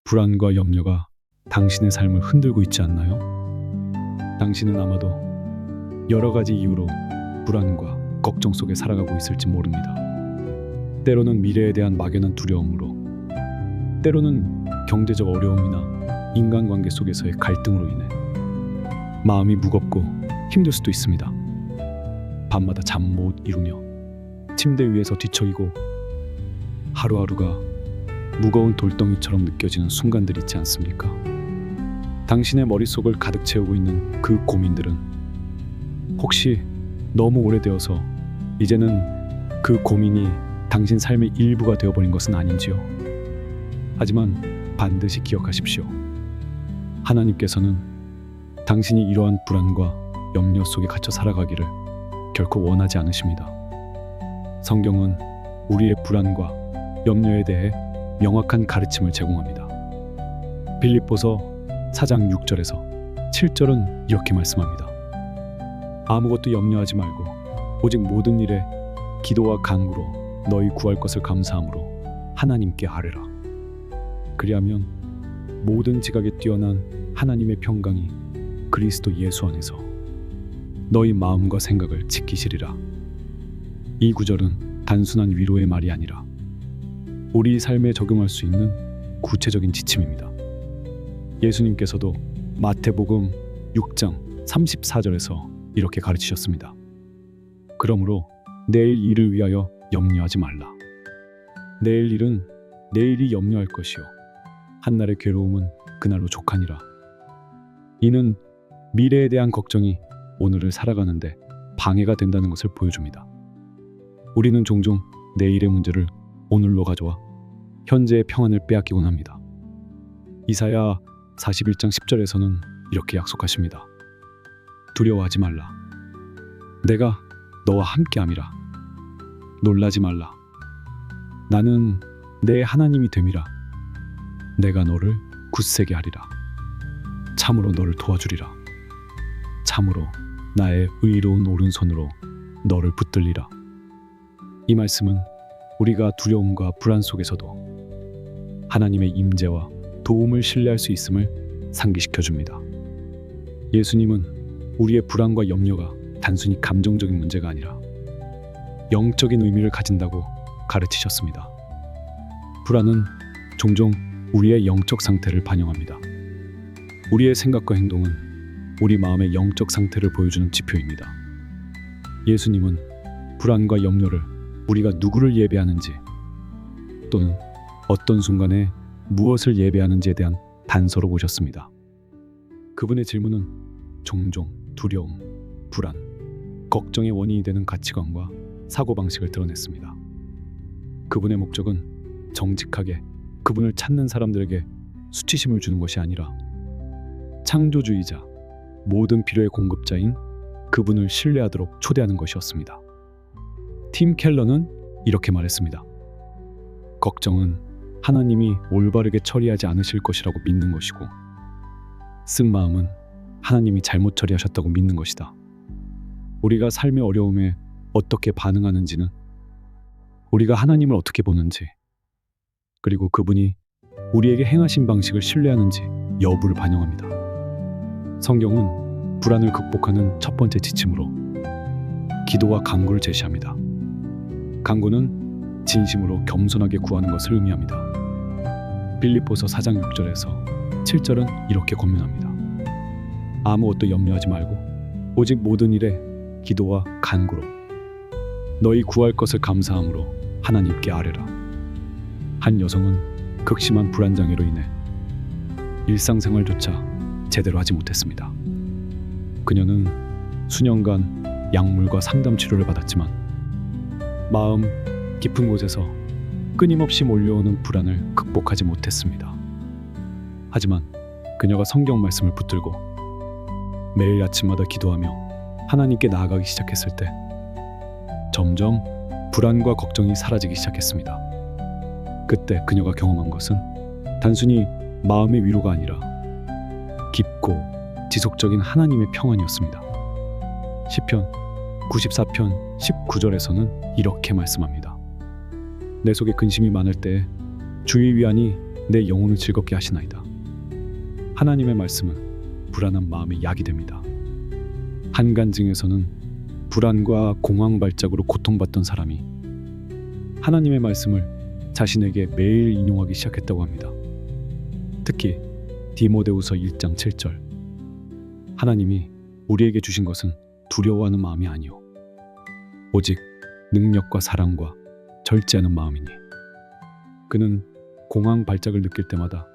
불안과 염려가 당신의 삶을 흔들고 있지 않나요? 당신은 아마도 여러 가지 이유로 불안과 걱정 속에 살아가고 있을지 모릅니다. 때로는 미래에 대한 막연한 두려움으로, 때로는 경제적 어려움이나 인간관계 속에서의 갈등으로 인해 마음이 무겁고 힘들 수도 있습니다. 밤마다 잠 못 이루며 침대 위에서 뒤척이고 하루하루가 무거운 돌덩이처럼 느껴지는 순간들이 있지 않습니까? 당신의 머릿속을 가득 채우고 있는 그 고민들은 혹시 너무 오래되어서 이제는 그 고민이 당신 삶의 일부가 되어버린 것은 아닌지요? 하지만 반드시 기억하십시오. 하나님께서는 당신이 이러한 불안과 염려 속에 갇혀 살아가기를 결코 원하지 않으십니다. 성경은 우리의 불안과 염려에 대해 명확한 가르침을 제공합니다. 빌립보서 4장 6절에서 7절은 이렇게 말씀합니다. 아무것도 염려하지 말고 오직 모든 일에 기도와 간구로 너희 구할 것을 감사함으로 하나님께 아뢰라. 그리하면 모든 지각에 뛰어난 하나님의 평강이 그리스도 예수 안에서 너희 마음과 생각을 지키시리라. 이 구절은 단순한 위로의 말이 아니라 우리 삶에 적용할 수 있는 구체적인 지침입니다. 예수님께서도 마태복음 6장 34절에서 이렇게 가르치셨습니다. 그러므로 내일 일을 위하여 염려하지 말라. 내일 일은 내일이 염려할 것이요 한날의 괴로움은 그날로 족하니라. 이는 미래에 대한 걱정이 오늘을 살아가는데 방해가 된다는 것을 보여줍니다. 우리는 종종 내일의 문제를 오늘로 가져와 현재의 평안을 빼앗기곤 합니다. 이사야 41장 10절에서는 이렇게 약속하십니다. 두려워하지 말라. 내가 너와 함께함이라. 놀라지 말라. 나는 내 하나님이 됨이라. 내가 너를 굳세게 하리라. 참으로 너를 도와주리라. 참으로 나의 의로운 오른손으로 너를 붙들리라. 이 말씀은 우리가 두려움과 불안 속에서도 하나님의 임재와 도움을 신뢰할 수 있음을 상기시켜 줍니다. 예수님은 우리의 불안과 염려가 단순히 감정적인 문제가 아니라 영적인 의미를 가진다고 가르치셨습니다. 불안은 종종 우리의 영적 상태를 반영합니다. 우리의 생각과 행동은 우리 마음의 영적 상태를 보여주는 지표입니다. 예수님은 불안과 염려를 우리가 누구를 예배하는지 또는 어떤 순간에 무엇을 예배하는지에 대한 단서로 보셨습니다. 그분의 질문은 종종 두려움, 불안, 걱정의 원인이 되는 가치관과 사고방식을 드러냈습니다. 그분의 목적은 정직하게 그분을 찾는 사람들에게 수치심을 주는 것이 아니라 창조주의자, 모든 필요의 공급자인 그분을 신뢰하도록 초대하는 것이었습니다. 팀 켈러는 이렇게 말했습니다. 걱정은 하나님이 올바르게 처리하지 않으실 것이라고 믿는 것이고 쓴 마음은 하나님이 잘못 처리하셨다고 믿는 것이다. 우리가 삶의 어려움에 어떻게 반응하는지는 우리가 하나님을 어떻게 보는지 그리고 그분이 우리에게 행하신 방식을 신뢰하는지 여부를 반영합니다. 성경은 불안을 극복하는 첫 번째 지침으로 기도와 간구를 제시합니다. 간구는 진심으로 겸손하게 구하는 것을 의미합니다. 빌립보서 4장 6절에서 7절은 이렇게 권면합니다. 아무것도 염려하지 말고 오직 모든 일에 기도와 간구로 너희 구할 것을 감사함으로 하나님께 아뢰라. 한 여성은 극심한 불안장애로 인해 일상생활조차 제대로 하지 못했습니다. 그녀는 수년간 약물과 상담 치료를 받았지만 마음 깊은 곳에서 끊임없이 몰려오는 불안을 극복하지 못했습니다. 하지만 그녀가 성경 말씀을 붙들고 매일 아침마다 기도하며 하나님께 나아가기 시작했을 때 점점 불안과 걱정이 사라지기 시작했습니다. 그때 그녀가 경험한 것은 단순히 마음의 위로가 아니라 깊고 지속적인 하나님의 평안이었습니다. 시편 94편 19절에서는 이렇게 말씀합니다. 내 속에 근심이 많을 때 주의 위안이 내 영혼을 즐겁게 하시나이다. 하나님의 말씀은 불안한 마음의 약이 됩니다. 한간증에서는 불안과 공황 발작으로 고통받던 사람이 하나님의 말씀을 자신에게 매일 인용하기 시작했다고 합니다. 특히 디모데후서 1장 7절, 하나님이 우리에게 주신 것은 두려워하는 마음이 아니요 오직 능력과 사랑과 절제하는 마음이니. 그는 공황 발작을 느낄 때마다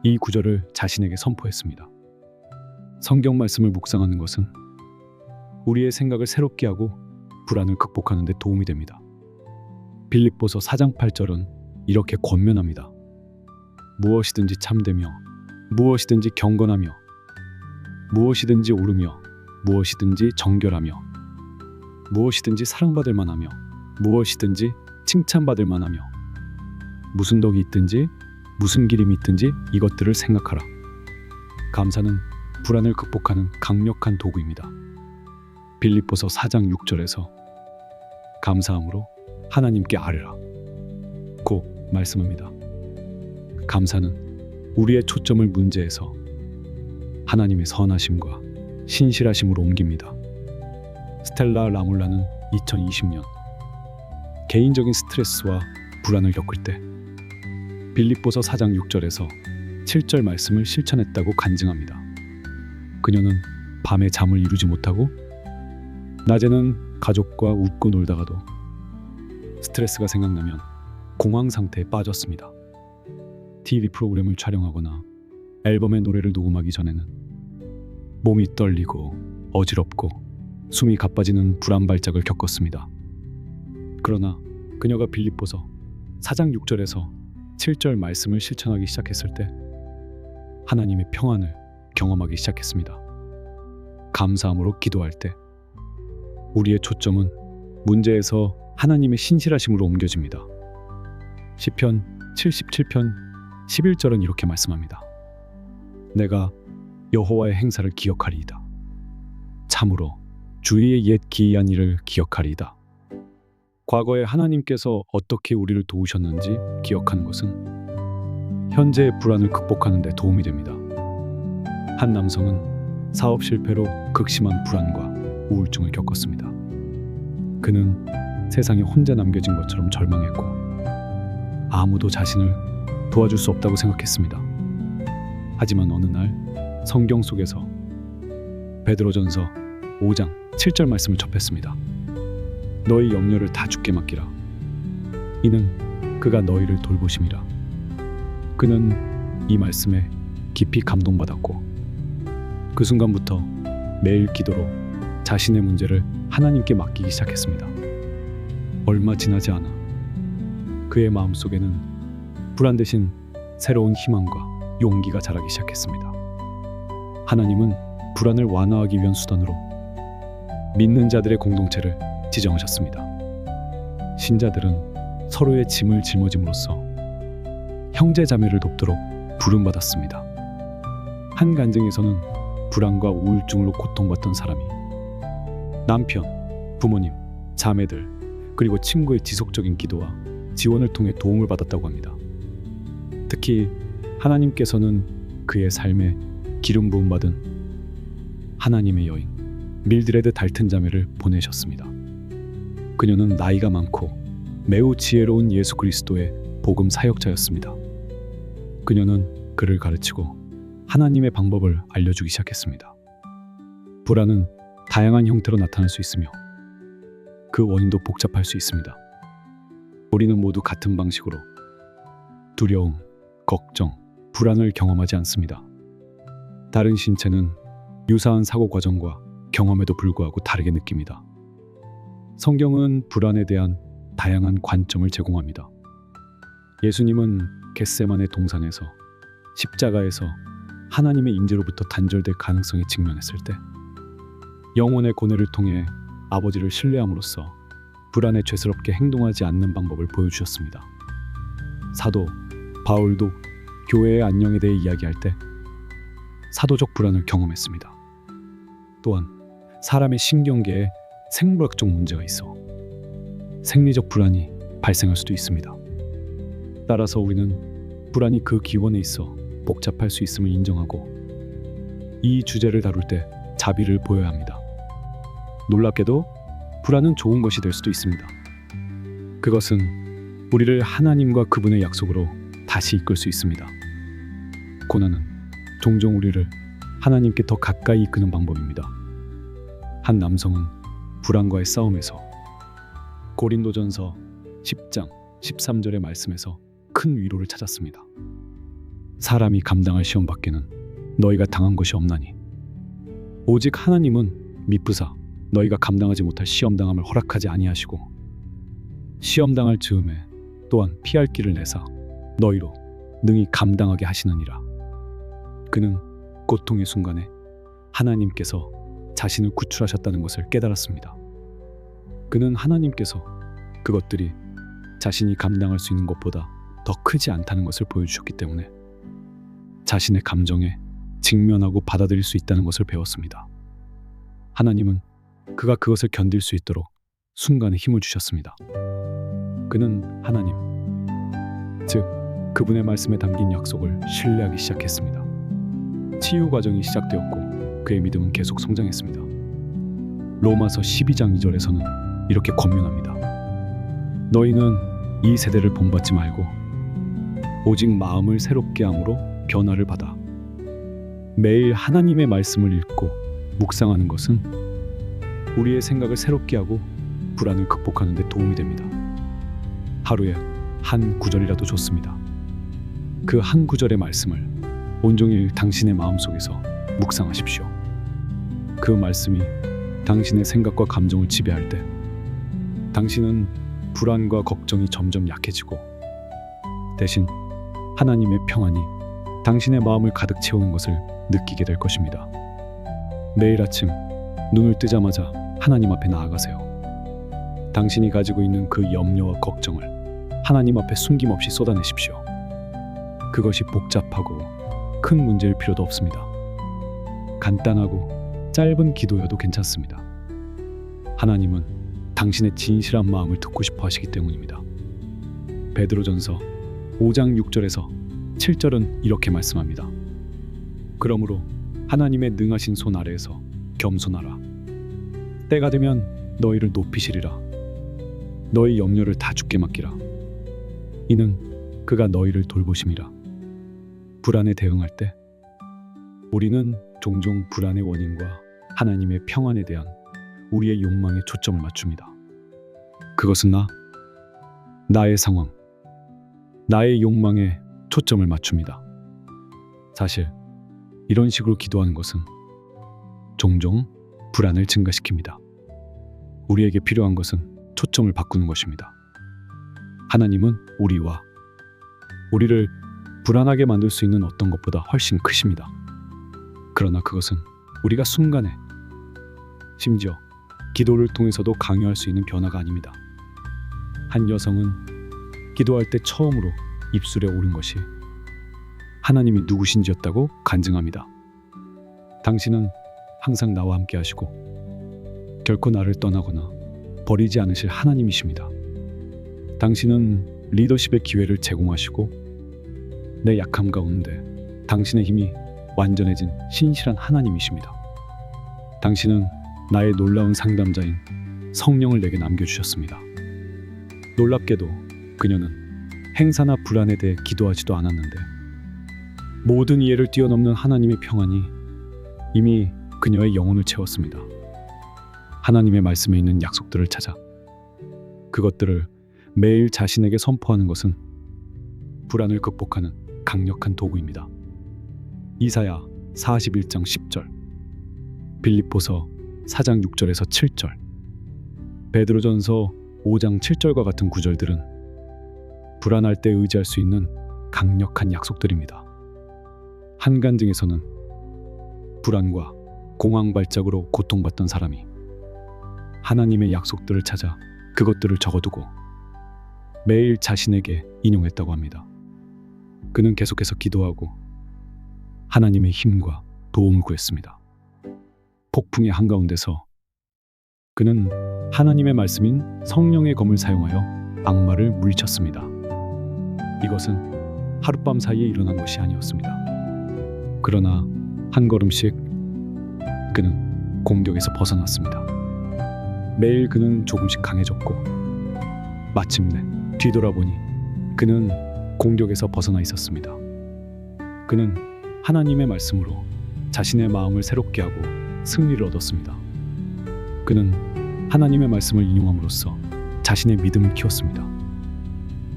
이 구절을 자신에게 선포했습니다. 성경 말씀을 묵상하는 것은 우리의 생각을 새롭게 하고 불안을 극복하는 데 도움이 됩니다. 빌립보서 4장 8절은 이렇게 권면합니다. 무엇이든지 참되며 무엇이든지 경건하며 무엇이든지 옳으며 무엇이든지 정결하며 무엇이든지 사랑받을 만하며 무엇이든지 칭찬받을 만하며 무슨 덕이 있든지 무슨 기림이 있든지 이것들을 생각하라. 감사는 불안을 극복하는 강력한 도구입니다. 빌립보서 4장 6절에서 감사함으로 하나님께 아뢰라 고 말씀합니다. 감사는 우리의 초점을 문제에서 하나님의 선하심과 신실하심으로 옮깁니다. 스텔라 라몰라는 2020년 개인적인 스트레스와 불안을 겪을 때 빌립보서 4장 6절에서 7절 말씀을 실천했다고 간증합니다. 그녀는 밤에 잠을 이루지 못하고 낮에는 가족과 웃고 놀다가도 스트레스가 생각나면 공황 상태에 빠졌습니다. TV 프로그램을 촬영하거나 앨범의 노래를 녹음하기 전에는 몸이 떨리고 어지럽고 숨이 가빠지는 불안 발작을 겪었습니다. 그러나 그녀가 빌립보서 4장 6절에서 7절 말씀을 실천하기 시작했을 때 하나님의 평안을 경험하기 시작했습니다. 감사함으로 기도할 때 우리의 초점은 문제에서 하나님의 신실하심으로 옮겨집니다. 시편 77편 11절은 이렇게 말씀합니다. 내가 여호와의 행사를 기억하리이다. 참으로 주의 옛 기이한 일을 기억하리이다. 과거에 하나님께서 어떻게 우리를 도우셨는지 기억하는 것은 현재의 불안을 극복하는 데 도움이 됩니다. 한 남성은 사업 실패로 극심한 불안과 우울증을 겪었습니다. 그는 세상에 혼자 남겨진 것처럼 절망했고 아무도 자신을 도와줄 수 없다고 생각했습니다. 하지만 어느 날 성경 속에서 베드로전서 5장 7절 말씀을 접했습니다. 너희 염려를 다 주께 맡기라. 이는 그가 너희를 돌보심이라. 그는 이 말씀에 깊이 감동받았고 그 순간부터 매일 기도로 자신의 문제를 하나님께 맡기기 시작했습니다. 얼마 지나지 않아 그의 마음속에는 불안 대신 새로운 희망과 용기가 자라기 시작했습니다. 하나님은 불안을 완화하기 위한 수단으로 믿는 자들의 공동체를 지정하셨습니다. 신자들은 서로의 짐을 짊어짐으로써 형제 자매를 돕도록 부름받았습니다. 한 간증에서는 불안과 우울증으로 고통받던 사람이 남편, 부모님, 자매들 그리고 친구의 지속적인 기도와 지원을 통해 도움을 받았다고 합니다. 특히 하나님께서는 그의 삶에 기름 부음 받은 하나님의 여인 밀드레드 달튼 자매를 보내셨습니다. 그녀는 나이가 많고 매우 지혜로운 예수 그리스도의 복음 사역자였습니다. 그녀는 그를 가르치고 하나님의 방법을 알려주기 시작했습니다. 불안은 다양한 형태로 나타날 수 있으며 그 원인도 복잡할 수 있습니다. 우리는 모두 같은 방식으로 두려움, 걱정, 불안을 경험하지 않습니다. 다른 신체는 유사한 사고 과정과 경험에도 불구하고 다르게 느낍니다. 성경은 불안에 대한 다양한 관점을 제공합니다. 예수님은 겟세마네 동산에서 십자가에서 하나님의 임재로부터 단절될 가능성에 직면했을 때 영혼의 고뇌를 통해 아버지를 신뢰함으로써 불안에 죄스럽게 행동하지 않는 방법을 보여주셨습니다. 사도 바울도 교회의 안녕에 대해 이야기할 때 사도적 불안을 경험했습니다. 또한 사람의 신경계에 생물학적 문제가 있어 생리적 불안이 발생할 수도 있습니다. 따라서 우리는 불안이 그 기원에 있어 복잡할 수 있음을 인정하고 이 주제를 다룰 때 자비를 보여야 합니다. 놀랍게도 불안은 좋은 것이 될 수도 있습니다. 그것은 우리를 하나님과 그분의 약속으로 다시 이끌 수 있습니다. 고난은 종종 우리를 하나님께 더 가까이 이끄는 방법입니다. 한 남성은 불안과의 싸움에서 고린도전서 10장 13절의 말씀에서 큰 위로를 찾았습니다. 사람이 감당할 시험 밖에는 너희가 당한 것이 없나니 오직 하나님은 미쁘사 너희가 감당하지 못할 시험당함을 허락하지 아니하시고 시험당할 즈음에 또한 피할 길을 내사 너희로 능히 감당하게 하시느니라. 그는 고통의 순간에 하나님께서 자신을 구출하셨다는 것을 깨달았습니다. 그는 하나님께서 그것들이 자신이 감당할 수 있는 것보다 더 크지 않다는 것을 보여주셨기 때문에 자신의 감정에 직면하고 받아들일 수 있다는 것을 배웠습니다. 하나님은 그가 그것을 견딜 수 있도록 순간에 힘을 주셨습니다. 그는 하나님, 즉 그분의 말씀에 담긴 약속을 신뢰하기 시작했습니다. 치유 과정이 시작되었고 그의 믿음은 계속 성장했습니다. 로마서 12장 2절에서는 이렇게 권면합니다. 너희는 이 세대를 본받지 말고 오직 마음을 새롭게 함으로 변화를 받아 매일 하나님의 말씀을 읽고 묵상하는 것은 우리의 생각을 새롭게 하고 불안을 극복하는 데 도움이 됩니다. 하루에 한 구절이라도 좋습니다. 그 한 구절의 말씀을 온종일 당신의 마음속에서 묵상하십시오. 그 말씀이 당신의 생각과 감정을 지배할 때 당신은 불안과 걱정이 점점 약해지고 대신 하나님의 평안이 당신의 마음을 가득 채우는 것을 느끼게 될 것입니다. 매일 아침 눈을 뜨자마자 하나님 앞에 나아가세요. 당신이 가지고 있는 그 염려와 걱정을 하나님 앞에 숨김없이 쏟아내십시오. 그것이 복잡하고 큰 문제일 필요도 없습니다. 간단하고 짧은 기도여도 괜찮습니다. 하나님은 당신의 진실한 마음을 듣고 싶어 하시기 때문입니다. 베드로전서 5장 6절에서 7절은 이렇게 말씀합니다. 그러므로 하나님의 능하신 손 아래에서 겸손하라. 때가 되면 너희를 높이시리라. 너희 염려를 다 주께 맡기라. 이는 그가 너희를 돌보심이라. 불안에 대응할 때 우리는 종종 불안의 원인과 하나님의 평안에 대한 우리의 욕망에 초점을 맞춥니다. 그것은 나의 상황, 나의 욕망에 초점을 맞춥니다. 사실 이런 식으로 기도하는 것은 종종 불안을 증가시킵니다. 우리에게 필요한 것은 초점을 바꾸는 것입니다. 하나님은 우리를 불안하게 만들 수 있는 어떤 것보다 훨씬 크십니다. 그러나 그것은 우리가 순간에 심지어 기도를 통해서도 강요할 수 있는 변화가 아닙니다. 한 여성은 기도할 때 처음으로 입술에 오른 것이 하나님이 누구신지였다고 간증합니다. 당신은 항상 나와 함께 하시고 결코 나를 떠나거나 버리지 않으실 하나님이십니다. 당신은 리더십의 기회를 제공하시고 내 약함 가운데 당신의 힘이 완전해진 신실한 하나님이십니다. 당신은 나의 놀라운 상담자인 성령을 내게 남겨주셨습니다. 놀랍게도 그녀는 행사나 불안에 대해 기도하지도 않았는데 모든 이해를 뛰어넘는 하나님의 평안이 이미 그녀의 영혼을 채웠습니다. 하나님의 말씀에 있는 약속들을 찾아 그것들을 매일 자신에게 선포하는 것은 불안을 극복하는 강력한 도구입니다. 이사야 41장 10절, 빌립보서 4장 6절에서 7절, 베드로전서 5장 7절과 같은 구절들은 불안할 때 의지할 수 있는 강력한 약속들입니다. 한간증에서는 불안과 공황 발작으로 고통받던 사람이 하나님의 약속들을 찾아 그것들을 적어두고 매일 자신에게 인용했다고 합니다. 그는 계속해서 기도하고 하나님의 힘과 도움을 구했습니다. 폭풍의 한가운데서 그는 하나님의 말씀인 성령의 검을 사용하여 악마를 물리쳤습니다. 이것은 하룻밤 사이에 일어난 것이 아니었습니다. 그러나 한 걸음씩 그는 공격에서 벗어났습니다. 매일 그는 조금씩 강해졌고 마침내 뒤돌아보니 그는 공격에서 벗어나 있었습니다. 그는 하나님의 말씀으로 자신의 마음을 새롭게 하고 승리를 얻었습니다. 그는 하나님의 말씀을 인용함으로써 자신의 믿음을 키웠습니다.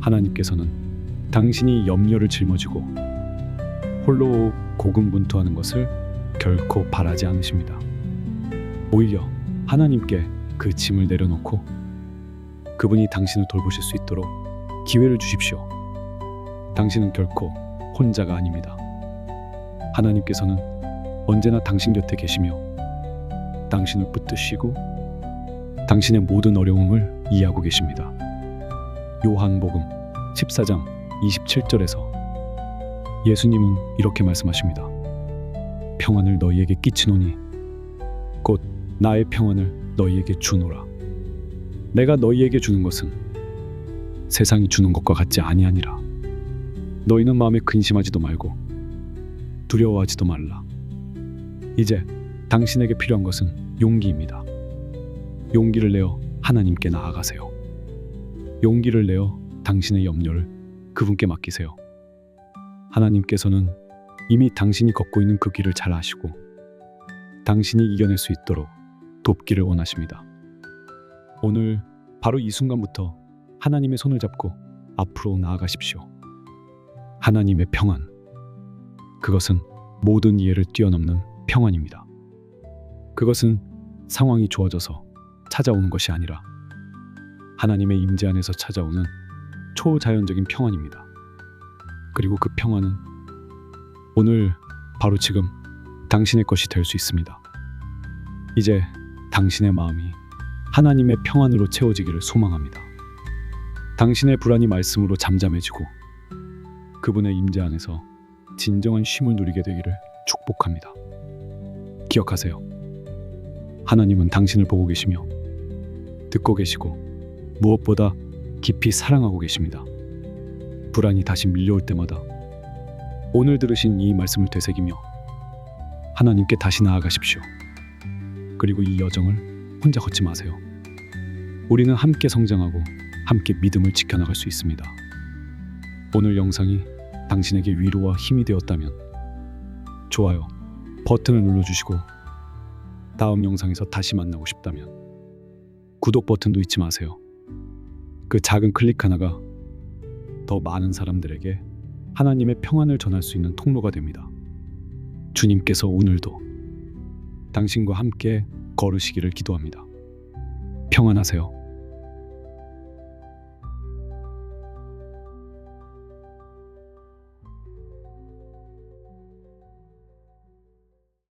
하나님께서는 당신이 염려를 짊어지고 홀로 고군분투하는 것을 결코 바라지 않으십니다. 오히려 하나님께 그 짐을 내려놓고 그분이 당신을 돌보실 수 있도록 기회를 주십시오. 당신은 결코 혼자가 아닙니다. 하나님께서는 언제나 당신 곁에 계시며 당신을 붙드시고 당신의 모든 어려움을 이해하고 계십니다. 요한복음 14장 27절에서 예수님은 이렇게 말씀하십니다. 평안을 너희에게 끼치노니 곧 나의 평안을 너희에게 주노라. 내가 너희에게 주는 것은 세상이 주는 것과 같지 아니하니라. 너희는 마음에 근심하지도 말고 두려워하지도 말라. 이제 당신에게 필요한 것은 용기입니다. 용기를 내어 하나님께 나아가세요. 용기를 내어 당신의 염려를 그분께 맡기세요. 하나님께서는 이미 당신이 걷고 있는 그 길을 잘 아시고 당신이 이겨낼 수 있도록 돕기를 원하십니다. 오늘 바로 이 순간부터 하나님의 손을 잡고 앞으로 나아가십시오. 하나님의 평안, 그것은 모든 이해를 뛰어넘는 평안입니다. 그것은 상황이 좋아져서 찾아오는 것이 아니라 하나님의 임재 안에서 찾아오는 초자연적인 평안입니다. 그리고 그 평안은 오늘 바로 지금 당신의 것이 될 수 있습니다. 이제 당신의 마음이 하나님의 평안으로 채워지기를 소망합니다. 당신의 불안이 말씀으로 잠잠해지고 그분의 임재 안에서 진정한 쉼을 누리게 되기를 축복합니다. 기억하세요. 하나님은 당신을 보고 계시며 듣고 계시고 무엇보다 깊이 사랑하고 계십니다. 불안이 다시 밀려올 때마다 오늘 들으신 이 말씀을 되새기며 하나님께 다시 나아가십시오. 그리고 이 여정을 혼자 걷지 마세요. 우리는 함께 성장하고 함께 믿음을 지켜나갈 수 있습니다. 오늘 영상이 당신에게 위로와 힘이 되었다면 좋아요 버튼을 눌러주시고 다음 영상에서 다시 만나고 싶다면 구독 버튼도 잊지 마세요. 그 작은 클릭 하나가 더 많은 사람들에게 하나님의 평안을 전할 수 있는 통로가 됩니다. 주님께서 오늘도 당신과 함께 걸으시기를 기도합니다. 평안하세요.